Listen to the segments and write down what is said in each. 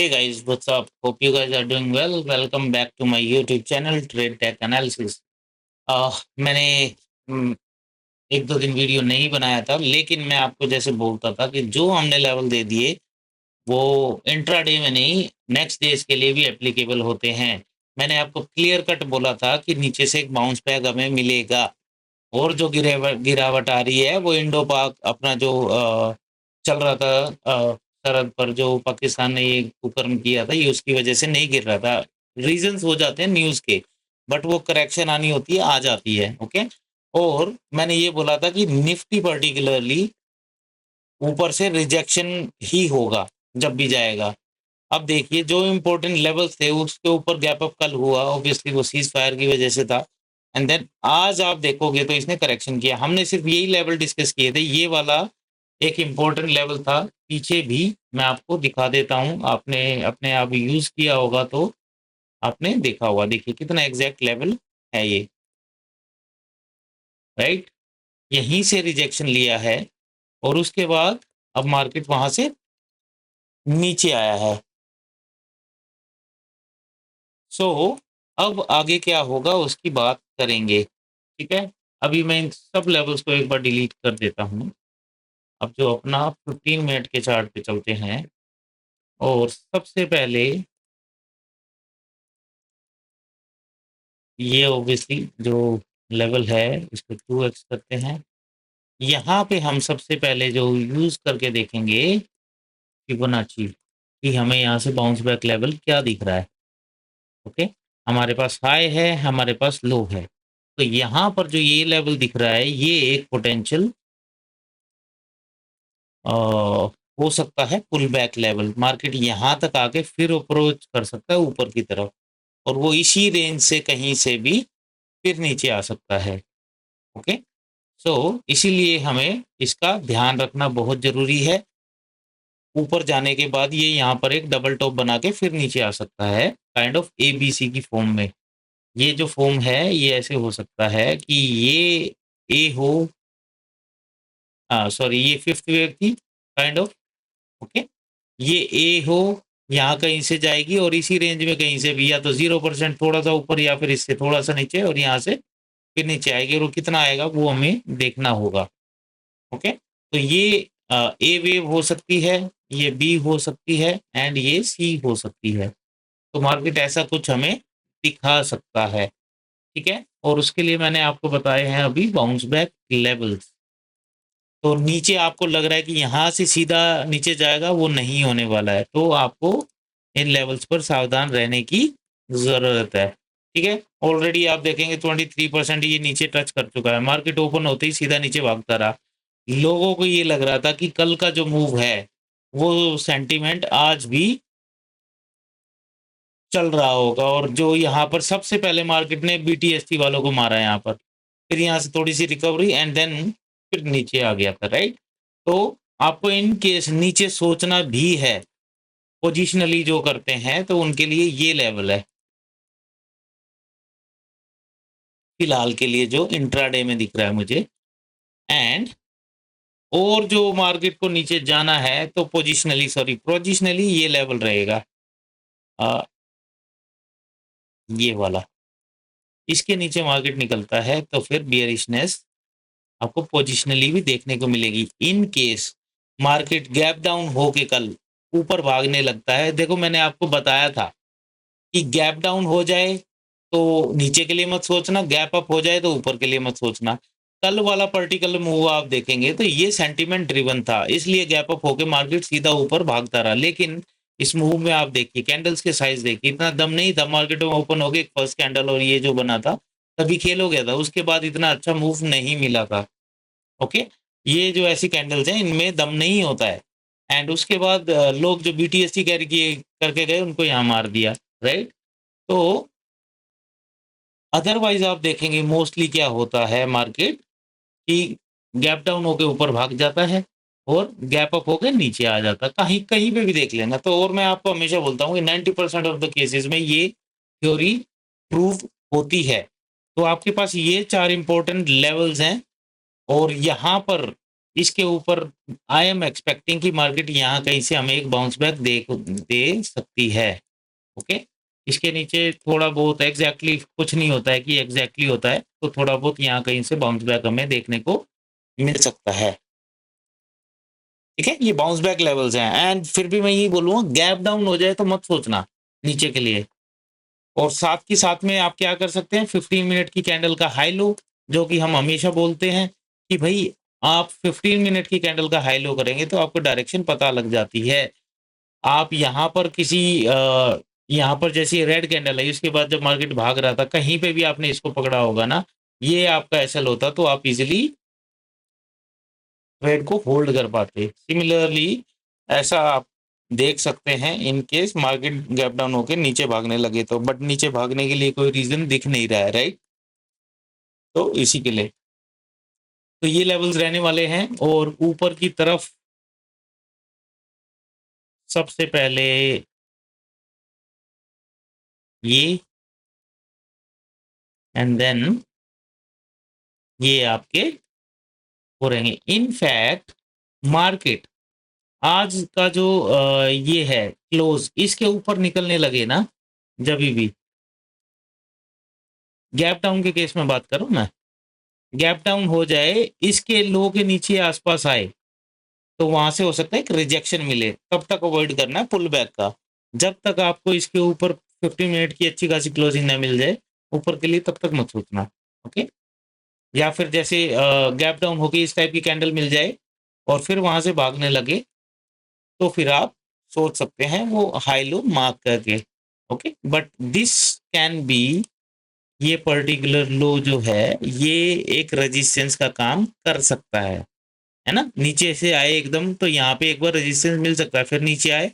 Hey guys, what's up? Hope you guys are doing well. Welcome back to my YouTube channel Trade Tech Analysis. मैंने एक दो दिन video नहीं बनाया था, लेकिन मैं आपको जैसे बोलता था कि जो हमने लेवल दे दिए वो इंट्राडे में नहीं, नेक्स्ट डेज के लिए भी एप्लीकेबल होते हैं। मैंने आपको क्लियर कट बोला था कि नीचे से एक बाउंस बैक हमें मिलेगा, और जो गिरावट आ रही है वो इंडो पाक अपना जो चल रहा था सरहद पर, जो पाकिस्तान ने ये कुकर्म किया था, ये उसकी वजह से नहीं गिर रहा था। रीजंस हो जाते हैं न्यूज़ के, बट वो करेक्शन आनी होती है, आ जाती है। ओके। और मैंने ये बोला था कि निफ्टी पर्टिकुलरली ऊपर से रिजेक्शन ही होगा जब भी जाएगा। अब देखिए, जो इम्पोर्टेंट लेवल्स थे उसके ऊपर गैप अप कल हुआ, ऑब्वियसली वो सीज फायर की वजह से था। एंड देन आज आप देखोगे तो इसने करेक्शन किया। हमने सिर्फ यही लेवल डिस्कस किए थे, ये वाला एक इम्पोर्टेंट लेवल था। पीछे भी मैं आपको दिखा देता हूँ, आपने अपने आप यूज किया होगा तो आपने देखा होगा। देखिए कितना एग्जैक्ट लेवल है ये, राइट। यहीं से रिजेक्शन लिया है और उसके बाद अब मार्केट वहां से नीचे आया है। सो अब आगे क्या होगा उसकी बात करेंगे, ठीक है। अभी मैं इन सब लेवल्स को एक बार डिलीट कर देता हूँ। अब जो अपना 15 मिनट के चार्ट पे चलते हैं, और सबसे पहले ये ऑब्वियसली जो लेवल है इसको 2x करते हैं। यहाँ पे हम सबसे पहले जो यूज करके देखेंगे फिबोनाची कि हमें यहाँ से बाउंस बैक लेवल क्या दिख रहा है। ओके, हमारे पास हाई है, हमारे पास लो है, तो यहाँ पर जो ये लेवल दिख रहा है ये एक पोटेंशियल हो सकता है पुल बैक लेवल। मार्केट यहाँ तक आके फिर अप्रोच कर सकता है ऊपर की तरफ, और वो इसी रेंज से कहीं से भी फिर नीचे आ सकता है। ओके, सो इसीलिए हमें इसका ध्यान रखना बहुत ज़रूरी है। ऊपर जाने के बाद ये यहाँ पर एक डबल टॉप बना के फिर नीचे आ सकता है, काइंड ऑफ ABC की फॉर्म में। ये जो फॉर्म है ये ऐसे हो सकता है कि ये ए हो, सॉरी ये फिफ्थ वेव थी काइंड ऑफ। ओके, ये ए हो, यहाँ कहीं से जाएगी और इसी रेंज में कहीं से भी, या तो 0% थोड़ा सा ऊपर या फिर इससे थोड़ा सा नीचे, और यहाँ से फिर नीचे आएगी, और वो कितना आएगा वो हमें देखना होगा। ओके, तो ये ए वेव हो सकती है, ये बी हो सकती है, एंड ये सी हो सकती है। तो मार्केट ऐसा कुछ हमें दिखा सकता है, ठीक है। और उसके लिए मैंने आपको बताए हैं अभी बाउंस बैक लेवल्स। तो नीचे आपको लग रहा है कि यहाँ से सीधा नीचे जाएगा, वो नहीं होने वाला है, तो आपको इन लेवल्स पर सावधान रहने की ज़रूरत है, ठीक है। ऑलरेडी आप देखेंगे 23% ये नीचे टच कर चुका है। मार्केट ओपन होते ही सीधा नीचे भागता रहा। लोगों को ये लग रहा था कि कल का जो मूव है वो सेंटीमेंट आज भी चल रहा होगा, और जो यहाँ पर सबसे पहले मार्केट ने BTST वालों को मारा यहाँ पर, फिर यहाँ से थोड़ी सी रिकवरी, एंड देन फिर नीचे आ गया था, राइट। तो आपको इन केस नीचे सोचना भी है, पोजिशनली जो करते हैं तो उनके लिए ये लेवल है फिलहाल के लिए जो इंट्राडे में दिख रहा है मुझे। एंड और जो मार्केट को नीचे जाना है तो पोजिशनली ये लेवल रहेगा, ये वाला। इसके नीचे मार्केट निकलता है तो फिर बियरिशनेस आपको पोजिशनली भी देखने को मिलेगी। In case market gap down होके कल ऊपर भागने लगता है, देखो मैंने आपको बताया था कि गैप डाउन हो जाए तो नीचे के लिए मत सोचना, गैप अप हो जाए तो ऊपर के लिए मत सोचना। कल वाला पर्टिकुलर मूव आप देखेंगे तो ये सेंटीमेंट ड्रिवन था, इसलिए गैप अप होके मार्केट सीधा ऊपर भागता रहा। लेकिन इस मूव में आप देखिए कैंडल्स के साइज देखिए, इतना दम नहीं था। मार्केट में ओपन हो गए फर्स्ट कैंडल और ये जो बना था तभी खेल हो गया था, उसके बाद इतना अच्छा मूव नहीं मिला था। ओके, ये जो ऐसी कैंडल्स हैं इनमें दम नहीं होता है। एंड उसके बाद लोग जो BTST कैरी किए करके गए उनको यहाँ मार दिया, राइट। तो अदरवाइज आप देखेंगे मोस्टली क्या होता है मार्केट कि गैप डाउन होके ऊपर भाग जाता है और गैप अप होकर नीचे आ जाता है, कहीं कहीं पे भी देख लेना। तो और मैं आपको हमेशा बोलता हूँ कि 90% ऑफ द केसेस में ये थ्योरी प्रूव होती है। तो आपके पास ये चार इंपॉर्टेंट लेवल्स हैं, और यहाँ पर इसके ऊपर आई एम एक्सपेक्टिंग कि मार्केट यहाँ कहीं से हमें एक बाउंस बैक दे सकती है। ओके, इसके नीचे थोड़ा बहुत एग्जैक्टली कुछ नहीं होता है कि एग्जैक्टली होता है, तो थोड़ा बहुत यहाँ कहीं से बाउंस बैक हमें देखने को मिल सकता है। ठीक है, ये बाउंस बैक लेवल्स हैं। एंड फिर भी मैं ये बोलूँगा, गैप डाउन हो जाए तो मत सोचना नीचे के लिए। और साथ के साथ में आप क्या कर सकते हैं, 15 मिनट की कैंडल का हाई लो, जो कि हम हमेशा बोलते हैं कि भाई आप 15 मिनट की कैंडल का हाई लो करेंगे तो आपको डायरेक्शन पता लग जाती है। आप यहाँ पर किसी यहाँ पर जैसी रेड कैंडल है, इसके बाद जब मार्केट भाग रहा था, कहीं पे भी आपने इसको पकड़ा होगा ना, ये आपका एसएल होता तो आप इजीली ट्रेड को होल्ड कर पाते। सिमिलरली ऐसा आप देख सकते हैं in case market gap down होकर नीचे भागने लगे तो, बट नीचे भागने के लिए कोई रीजन दिख नहीं रहा है, राइट? तो इसी के लिए तो ये लेवल्स रहने वाले हैं। और ऊपर की तरफ सबसे पहले ये, एंड देन ये आपके हो रहेंगे। इनफैक्ट मार्केट आज का जो ये है क्लोज, इसके ऊपर निकलने लगे ना, जब भी गैप डाउन के केस में बात करूं मैं, गैप डाउन हो जाए, इसके लो के नीचे आसपास आए, तो वहां से हो सकता है एक रिजेक्शन मिले, तब तक अवॉइड करना है पुल बैक का। जब तक आपको इसके ऊपर 15 मिनट की अच्छी खासी क्लोजिंग ना मिल जाए ऊपर के लिए, तब तक मत सोचना। ओके, या फिर जैसे गैप डाउन होके इस टाइप की कैंडल मिल जाए और फिर वहां से भागने लगे, तो फिर आप सोच सकते हैं वो हाई लो मार्क करके। Okay, but this can be, ये पर्टिकुलर लो जो है ये एक रेजिस्टेंस का काम कर सकता है ना। नीचे से आए एकदम तो यहाँ पे एक बार रेजिस्टेंस मिल सकता है, फिर नीचे आए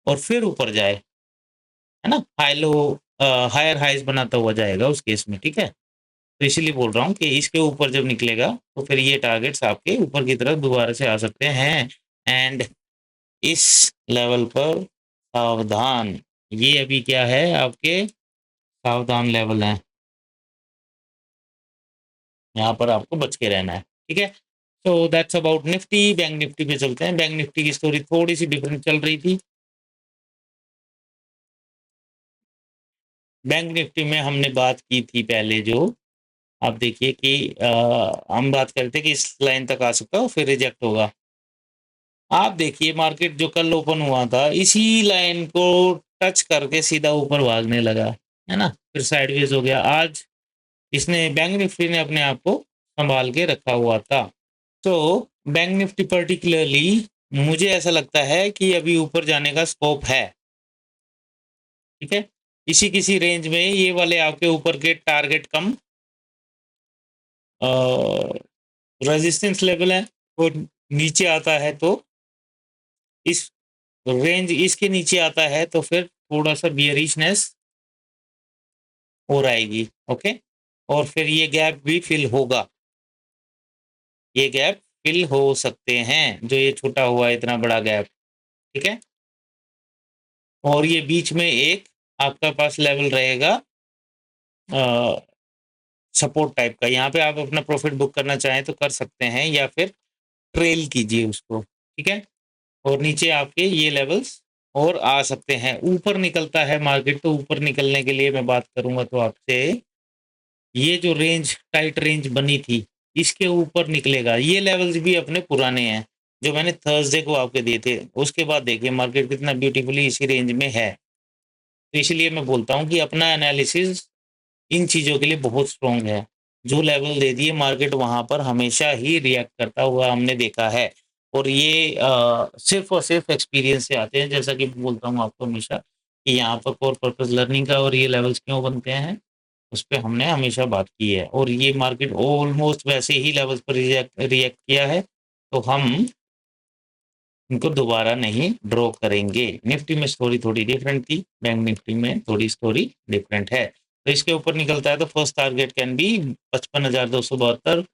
और फिर ऊपर जाए, है ना, हाई लो हायर हाइज बनाता हुआ जाएगा उस केस में। ठीक है, तो इसीलिए बोल रहा हूँ कि इसके ऊपर जब निकलेगा तो फिर ये टारगेट्स आपके ऊपर की तरफ दोबारा से आ सकते हैं। एंड इस लेवल पर सावधान, ये अभी क्या है, आपके सावधान लेवल हैं, यहाँ पर आपको बच के रहना है। ठीक है, so that's about Nifty. Bank Nifty पे चलते हैं। बैंक निफ्टी की स्टोरी थोड़ी सी डिफरेंट चल रही थी। बैंक निफ्टी में हमने बात की थी पहले, जो आप देखिए कि हम बात करते कि इस लाइन तक आ सकता है फिर रिजेक्ट होगा। आप देखिए मार्केट जो कल ओपन हुआ था, इसी लाइन को टच करके सीधा ऊपर भागने लगा, है ना, फिर साइडवेज हो गया। आज इसने, बैंक निफ्टी ने अपने आप को संभाल के रखा हुआ था। तो बैंक निफ्टी पर्टिकुलरली मुझे ऐसा लगता है कि अभी ऊपर जाने का स्कोप है। ठीक है, इसी किसी रेंज में ये वाले आपके ऊपर के टारगेट कम रेजिस्टेंस लेवल है, वो नीचे आता है तो इस रेंज इसके नीचे आता है तो फिर थोड़ा सा बियरिशनेस और आएगी। ओके, और फिर ये गैप भी फिल होगा, ये गैप फिल हो सकते हैं, जो ये छूटा हुआ है इतना बड़ा गैप। ठीक है, और ये बीच में एक आपका पास लेवल रहेगा सपोर्ट टाइप का, यहाँ पे आप अपना प्रॉफिट बुक करना चाहें तो कर सकते हैं, या फिर ट्रेल कीजिए उसको। ठीक है, और नीचे आपके ये लेवल्स और आ सकते हैं। ऊपर निकलता है मार्केट, तो ऊपर निकलने के लिए मैं बात करूंगा तो आपसे, ये जो रेंज टाइट रेंज बनी थी, इसके ऊपर निकलेगा। ये लेवल्स भी अपने पुराने हैं जो मैंने थर्सडे को आपके दिए थे। उसके बाद देखिए मार्केट कितना ब्यूटीफुली इसी रेंज में है। तो इसलिए मैं बोलता हूँ कि अपना एनालिसिस इन चीज़ों के लिए बहुत स्ट्रॉन्ग है। जो लेवल दे दिए मार्केट, वहाँ पर हमेशा ही रिएक्ट करता हुआ हमने देखा है। और ये सिर्फ और सिर्फ एक्सपीरियंस से आते हैं। जैसा कि बोलता हूँ आपको हमेशा कि यहाँ पर कोर पर्पस लर्निंग का और ये लेवल्स क्यों बनते हैं, उस पर हमने हमेशा बात की है। और ये मार्केट ऑलमोस्ट वैसे ही लेवल्स पर रिएक्ट किया है, तो हम इनको दोबारा नहीं ड्रॉ करेंगे। निफ्टी में स्टोरी थोड़ी डिफरेंट थी, बैंक निफ्टी में थोड़ी स्टोरी डिफरेंट है। तो इसके ऊपर निकलता है तो first target can be 55,272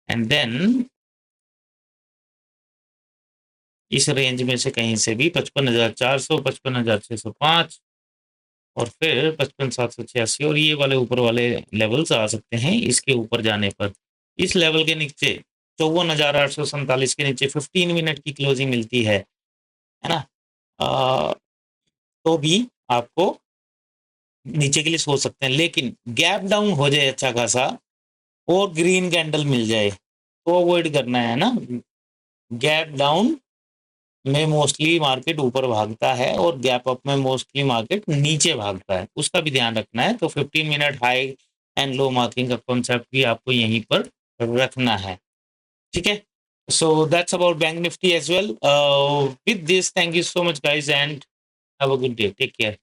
and then इस रेंज में से कहीं से भी 55,400, 55,605 और फिर 55,786, और ये वाले ऊपर वाले लेवल्स आ सकते हैं इसके ऊपर जाने पर। इस लेवल के नीचे 54,847 के नीचे 15 मिनट की क्लोजिंग मिलती है ना, तो भी आपको नीचे के लिए सोच सकते हैं। लेकिन गैप डाउन हो जाए अच्छा खासा और ग्रीन कैंडल मिल जाए तो अवॉइड करना है ना। गैप डाउन में मोस्टली मार्केट ऊपर भागता है और गैप अप में मोस्टली मार्केट नीचे भागता है, उसका भी ध्यान रखना है। तो 15 minute high and low marking का कॉन्सेप्ट भी आपको यहीं पर रखना है, ठीक है। So that's about bank Nifty as well. With this, thank you so much guys and have a good day, take care.